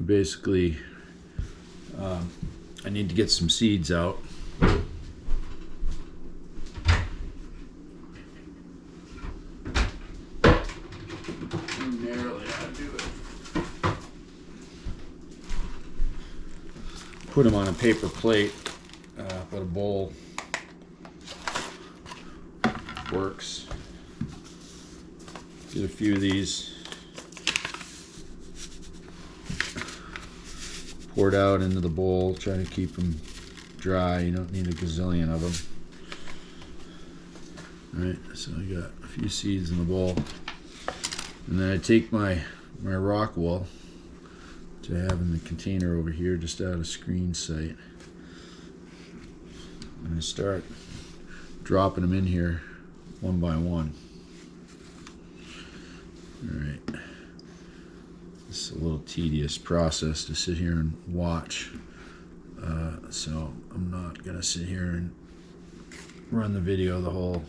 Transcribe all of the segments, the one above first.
basically, I need to get some seeds out. Put them on a paper plate, but a bowl works. Get a few of these poured out into the bowl. Try to keep them dry. You don't need a gazillion of them. All right, so I got a few seeds in the bowl, and then I take my rock wool, which I have in the container over here, just out of screen sight, and I start dropping them in here one by one. All right, it's a little tedious process to sit here and watch, so I'm not gonna sit here and run the video the whole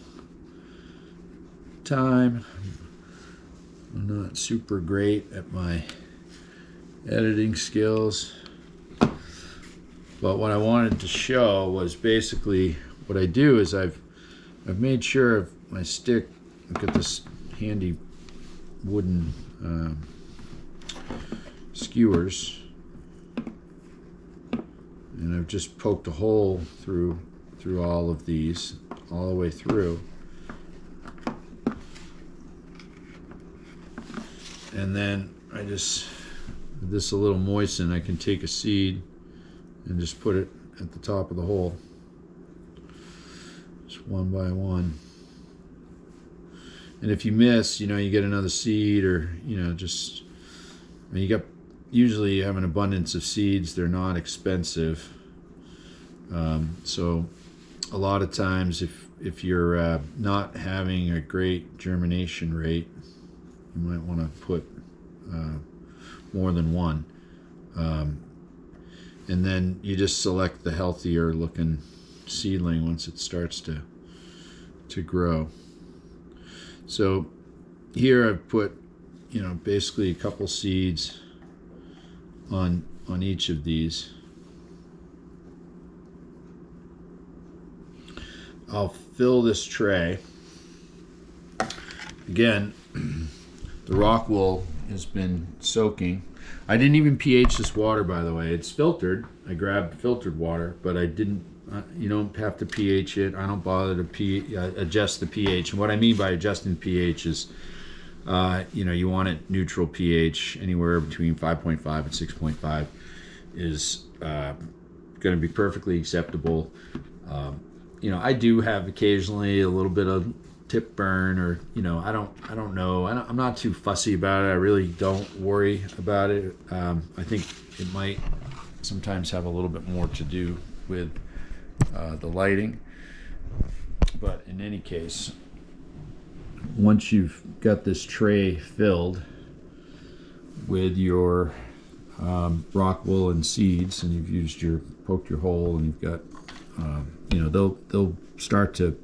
time. I'm not super great at my editing skills, but what I wanted to show was basically what I do is I've made sure of my stick. Look at this handy wooden skewers, and I've just poked a hole through all of these all the way through, and then I just, with this a little moistened, I can take a seed and just put it at the top of the hole, just one by one. And if you miss, you get another seed, or just, I mean, usually you have an abundance of seeds. They're not expensive, so a lot of times if you're not having a great germination rate, you might want to put more than one, and then you just select the healthier looking seedling once it starts to grow. So here I've put basically a couple seeds on each of these. I'll fill this tray. Again, the rock wool has been soaking. I didn't even pH this water, by the way. It's filtered. I grabbed filtered water, but I didn't. You don't have to pH it. I don't bother to adjust the pH. And what I mean by adjusting pH is, you want it neutral pH. Anywhere between 5.5 and 6.5 is going to be perfectly acceptable. I do have occasionally a little bit of tip burn, or I don't know. I'm not too fussy about it. I really don't worry about it. I think it might sometimes have a little bit more to do with the lighting, but in any case, once you've got this tray filled with your rock wool and seeds, and you've poked your hole, and you've got they'll start to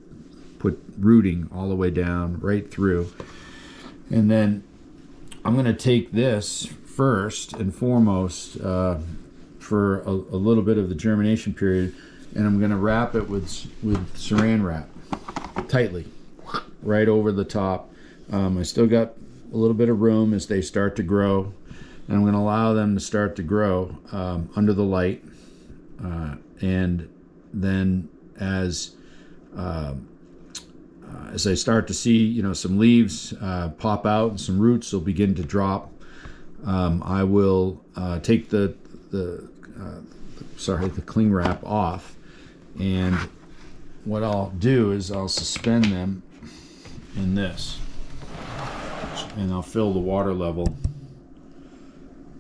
put rooting all the way down right through, and then I'm going to take this first and foremost for a little bit of the germination period, and I'm going to wrap it with saran wrap tightly right over the top. I still got a little bit of room as they start to grow, and I'm going to allow them to start to grow under the light, and then as I start to see some leaves pop out and some roots will begin to drop, I will take the cling wrap off, and what I'll do is I'll suspend them in this, and I'll fill the water level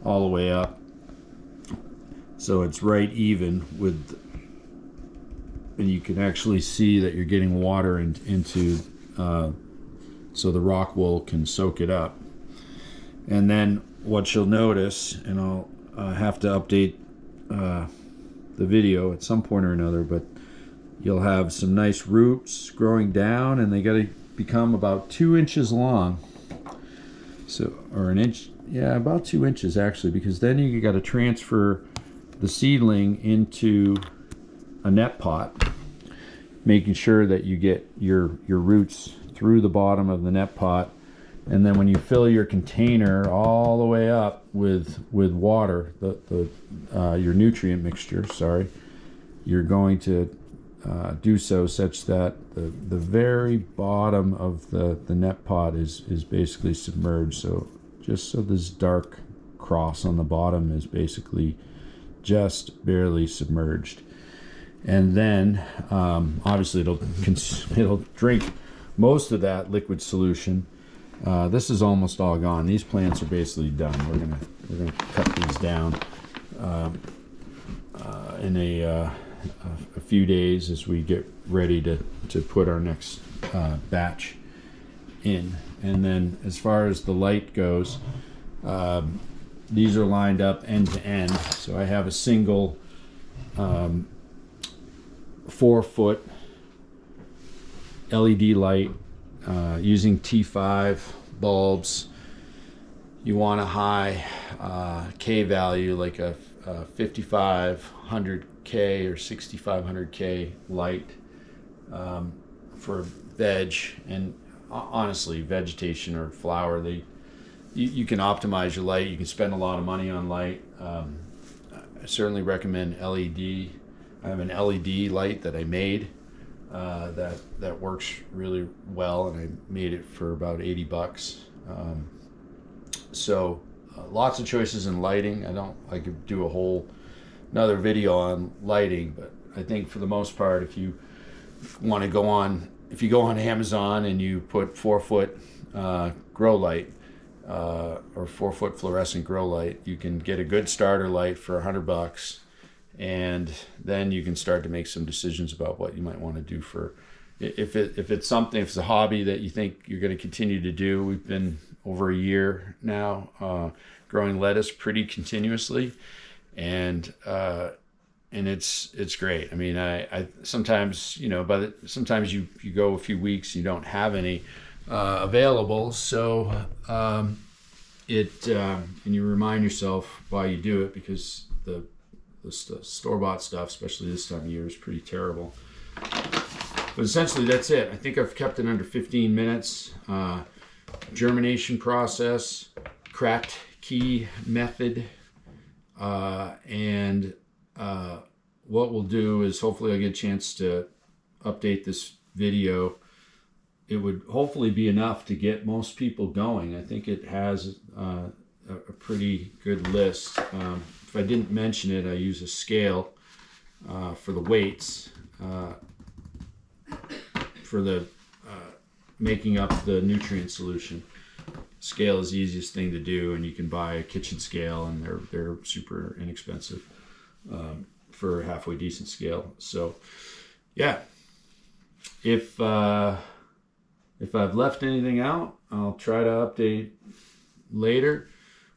all the way up so it's right even with, and you can actually see that you're getting water into so the rock wool can soak it up. And then what you'll notice, and I'll have to update the video at some point or another, but you'll have some nice roots growing down, and they got to become about 2 inches long, so, or an inch about 2 inches actually, because then you got to transfer the seedling into a net pot, making sure that you get your roots through the bottom of the net pot. And then when you fill your container all the way up with water, your nutrient mixture, sorry, you're going to do so such that the very bottom of the net pot is basically submerged. So just so this dark cross on the bottom is basically just barely submerged. And then obviously it'll drink most of that liquid solution. This is almost all gone. These plants are basically done. We're gonna cut these down in a few days as we get ready to put our next batch in. And then as far as the light goes, these are lined up end to end. So I have a single 4-foot LED light using T5 bulbs. You want a high K value, like a 5500K or 6500K light for veg, and honestly vegetation or flower, you can optimize your light. You can spend a lot of money on light. I certainly recommend LED. I have an LED light that I made that works really well, and I made it for about $80. So lots of choices in lighting. I could do another video on lighting, but I think for the most part, if you go on Amazon and you put 4-foot grow light or 4-foot fluorescent grow light, you can get a good starter light for $100, and then you can start to make some decisions about what you might want to do for if it's a hobby that you think you're going to continue to do. We've been over a year now growing lettuce pretty continuously, and it's great. I mean, I sometimes, sometimes you go a few weeks, you don't have any available, so and you remind yourself why you do it, because the store-bought stuff, especially this time of year, is pretty terrible. But essentially that's it. I think I've kept it under 15 minutes. Germination process, Kratky method, and what we'll do is hopefully I'll get a chance to update this video. It would hopefully be enough to get most people going. I think it has a pretty good list. If I didn't mention it, I use a scale for the weights for the making up the nutrient solution. Scale is the easiest thing to do, and you can buy a kitchen scale, and they're super inexpensive for a halfway decent scale. So yeah, if I've left anything out, I'll try to update later.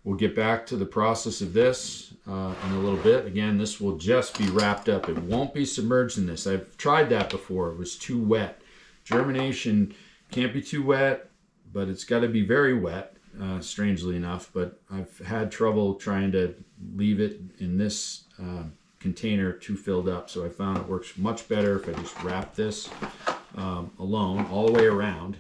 We'll get back to the process of this in a little bit. Again, this will just be wrapped up. It won't be submerged in this. I've tried that before. It was too wet. Germination can't be too wet, but it's got to be very wet, strangely enough. But I've had trouble trying to leave it in this container too filled up. So I found it works much better if I just wrap this alone all the way around.